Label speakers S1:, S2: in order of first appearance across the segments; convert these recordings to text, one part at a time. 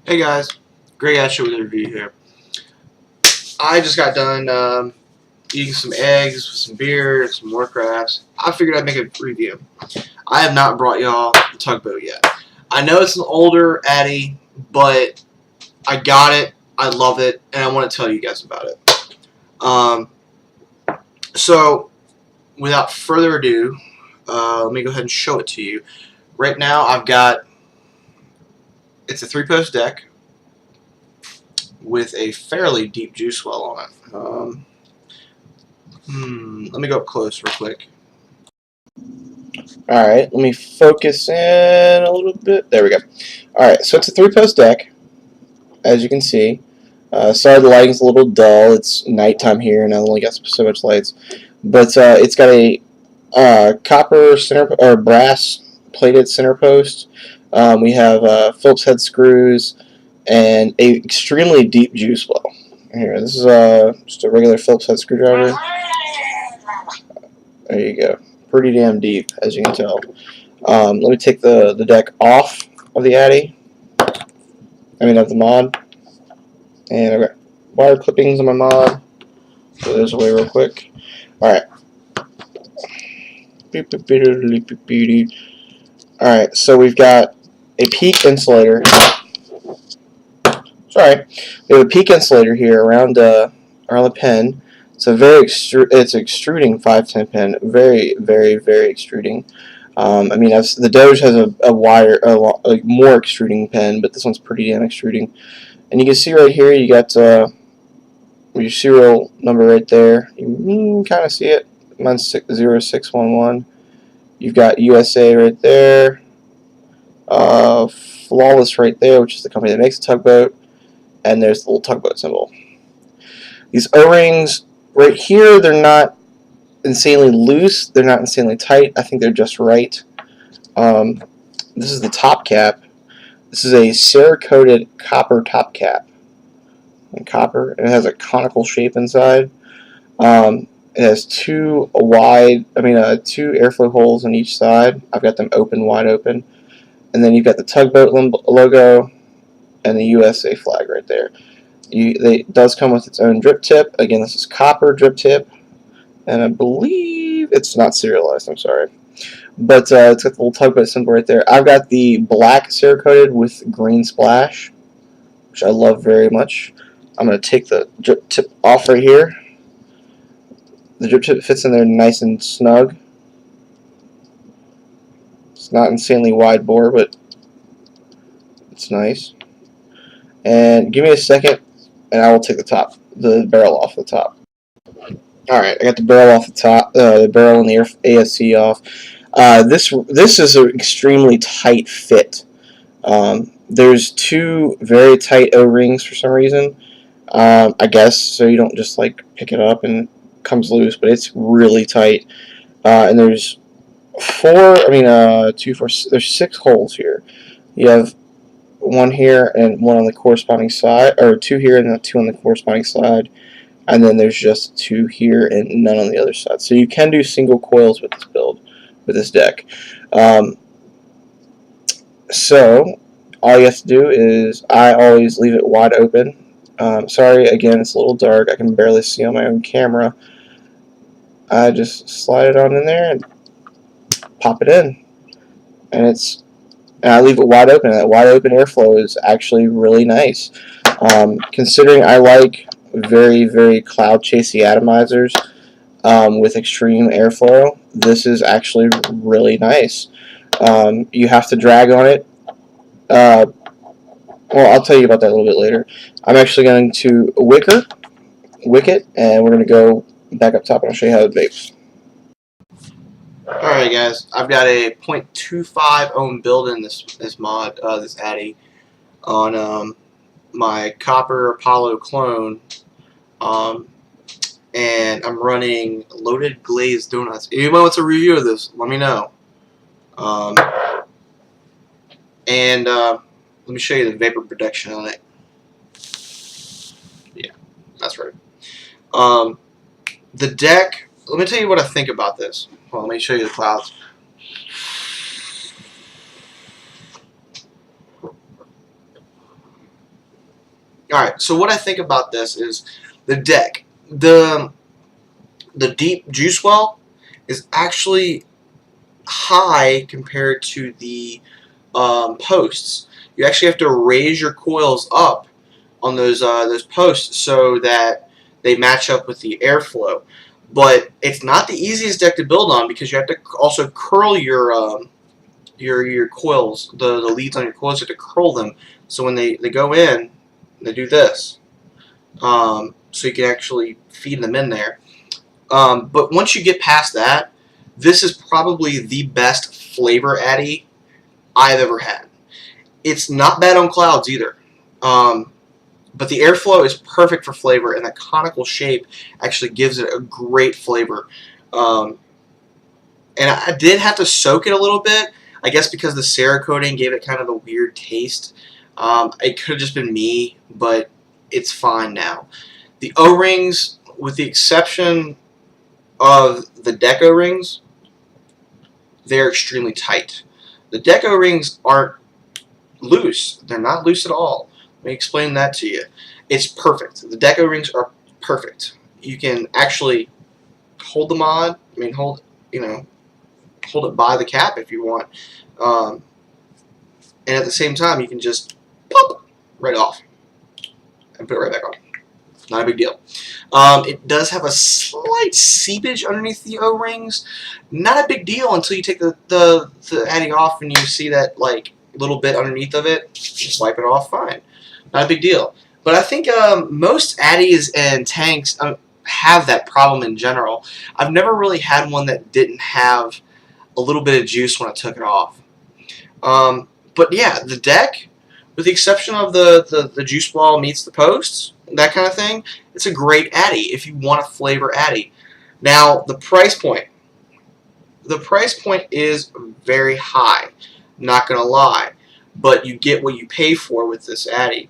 S1: Hey guys, Greg Asher with a review here. I just got done eating some eggs with some beer and some more crafts. I figured I'd make a review. I have not brought y'all the Tugboat yet. I know it's an older Addy, but I got it, I love it, and I want to tell you guys about it. So, without further ado, let me go ahead and show it to you. Right now I've got, it's a 3-post deck with a fairly deep juice well on it. Let me go up close real quick. Alright, let me focus in a little bit. There we go. Alright, so it's a 3-post deck, as you can see. Sorry the lighting's a little dull. It's nighttime here and I only got so much lights. But it's got a copper center or brass plated center post. We have Phillips head screws and a extremely deep juice well. Here, this is just a regular Phillips head screwdriver. There you go. Pretty damn deep, as you can tell. Let me take the deck off of the Addy. Of the mod. And I've got wire clippings on my mod. So those away real quick. Alright. Alright, so we've got a peak insulator. Sorry. We have a peak insulator here around the pen. It's a very it's extruding 510 pin, very, very, very extruding. The Doge has a more extruding pen, but this one's pretty damn extruding. And you can see right here, you got your serial number right there. You can kind of see it. Mine's 0611. You've got USA right there. Flawless right there, which is the company that makes the Tugboat. And there's the little Tugboat symbol. These O-rings right here, they're not insanely loose. They're not insanely tight. I think they're just right. This is the top cap. This is a Cerakoted copper top cap. And copper. And it has a conical shape inside. It has two airflow holes on each side. I've got them wide open. And then you've got the Tugboat logo and the USA flag right there. It does come with its own drip tip. Again, this is copper drip tip, and I believe it's not serialized. I'm sorry, but it's got the little Tugboat symbol right there. I've got the black Cerakoted with green splash, which I love very much. I'm going to take the drip tip off right here. The drip tip fits in there nice and snug. It's not insanely wide bore, but it's nice. And give me a second, and I will take the barrel off the top. Alright, I got the barrel off the top, the barrel and the ASC off. This is an extremely tight fit. There's two very tight O-rings for some reason. I guess, so you don't just like pick it up and it comes loose, but it's really tight. And there's there's 6 holes here. You have one here and one on the corresponding side, or 2 here and then 2 on the corresponding side, and then there's just 2 here and none on the other side. So you can do single coils with this build, with this deck. So all you have to do is, I always leave it wide open. Sorry, again, it's a little dark. I can barely see on my own camera. I just slide it on in there and pop it in, and I leave it wide open. That wide open airflow is actually really nice. Considering I like very, very cloud chasey atomizers with extreme airflow, this is actually really nice. You have to drag on it. Well, I'll tell you about that a little bit later. I'm actually going to wick it, and we're going to go back up top and I'll show you how it vapes. Alright guys, I've got a 0.25 ohm build in this mod, this Addy, on my copper Apollo clone, and I'm running loaded glazed donuts. If anyone wants a review of this, let me know. Let me show you the vapor protection on it. Yeah, that's right. The deck, let me tell you what I think about this. Well, let me show you the clouds.
S2: Alright, so what I think about this is the deck. The deep juice well is actually high compared to the posts. You actually have to raise your coils up on those posts so that they match up with the airflow. But it's not the easiest deck to build on because you have to also curl your coils, the leads on your coils. You have to curl them so when they go in, they do this. So you can actually feed them in there. But once you get past that, this is probably the best flavor addy I've ever had. It's not bad on clouds either. But the airflow is perfect for flavor, and that conical shape actually gives it a great flavor. And I did have to soak it a little bit, I guess because the Cerakoting gave it kind of a weird taste. It could have just been me, but it's fine now. The O-rings, with the exception of the deck O-rings, they're extremely tight. The deck O-rings aren't loose. They're not loose at all. Let me explain that to you. It's perfect. The deck O-rings are perfect. You can actually hold them on. Hold it by the cap if you want. And at the same time, you can just pop right off and put it right back on. Not a big deal. It does have a slight seepage underneath the O-rings. Not a big deal until you take the addy off and you see that like little bit underneath of it. Just wipe it off, fine. Not a big deal. But I think most addies and tanks have that problem in general. I've never really had one that didn't have a little bit of juice when I took it off. But yeah, the deck, with the exception of the juice ball meets the posts, that kind of thing, it's a great addy if you want a flavor addy. Now, the price point. The price point is very high, not going to lie, but you get what you pay for with this addy.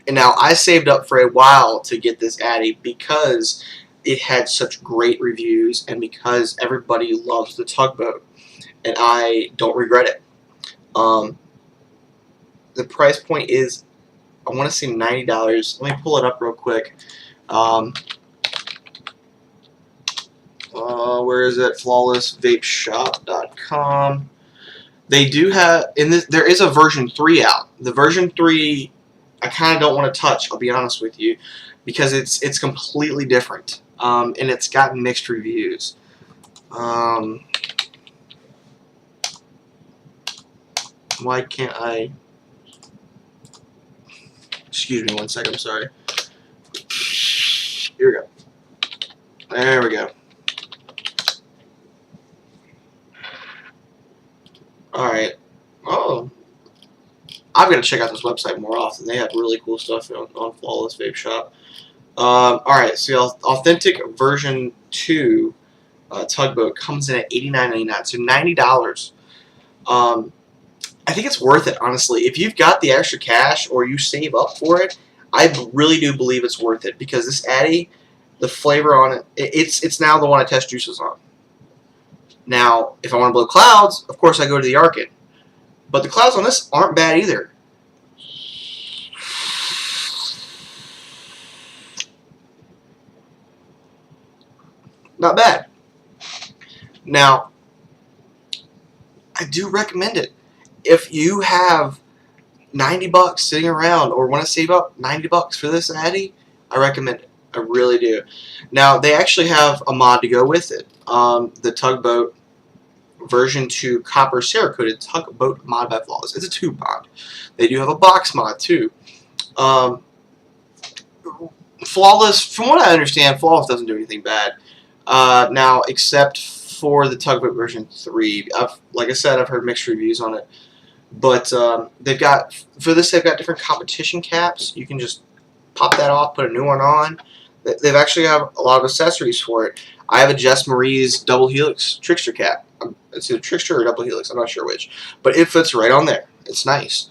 S2: And now, I saved up for a while to get this addy because it had such great reviews and because everybody loves the Tugboat, and I don't regret it. The price point is, I want to say $90. Let me pull it up real quick. Where is it? FlawlessVapeShop.com. They do have there is a version 3 out. The version 3 I kind of don't want to touch, I'll be honest with you, because it's completely different. And it's gotten mixed reviews. Why can't I? Excuse me one second, I'm sorry. Here we go. There we go. Alright. Oh. I've got to check out this website more often. They have really cool stuff on Flawless Vape Shop. Alright, so Authentic version 2 Tugboat comes in at $89.99, so $90. I think it's worth it, honestly. If you've got the extra cash or you save up for it, I really do believe it's worth it because this addy, the flavor on it, it's now the one I test juices on. Now, if I want to blow clouds, of course I go to the Arkin. But the clouds on this aren't bad either. Not bad. Now, I do recommend it. If you have $90 sitting around or want to save up $90 for this addy, I recommend it. I really do. Now, they actually have a mod to go with it. The Tugboat version 2 copper Cerakoted Tugboat mod by Flawless. It's a tube mod. They do have a box mod too. Flawless, from what I understand, Flawless doesn't do anything bad. Now, except for the Tugboat version 3. Like I said, I've heard mixed reviews on it. But they've got different competition caps. You can just pop that off, put a new one on. They've actually have a lot of accessories for it. I have a Jess Marie's double helix trickster cap. It's either trickster or double helix. I'm not sure which, but it fits right on there. It's nice.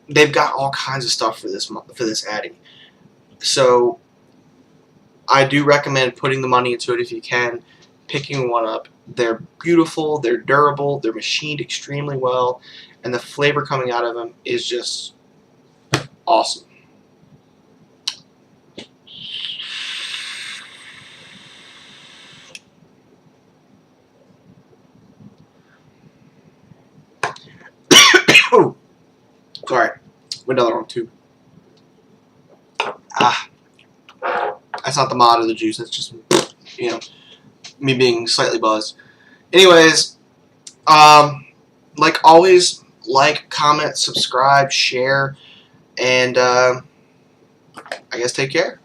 S2: They've got all kinds of stuff for this addy. So I do recommend putting the money into it if you can, picking one up. They're beautiful, they're durable, they're machined extremely well, and the flavor coming out of them is just awesome. Oh, sorry. Another one too. That's not the mod of the juice. That's just, you know, me being slightly buzzed. Anyways, like always, like, comment, subscribe, share, and I guess take care.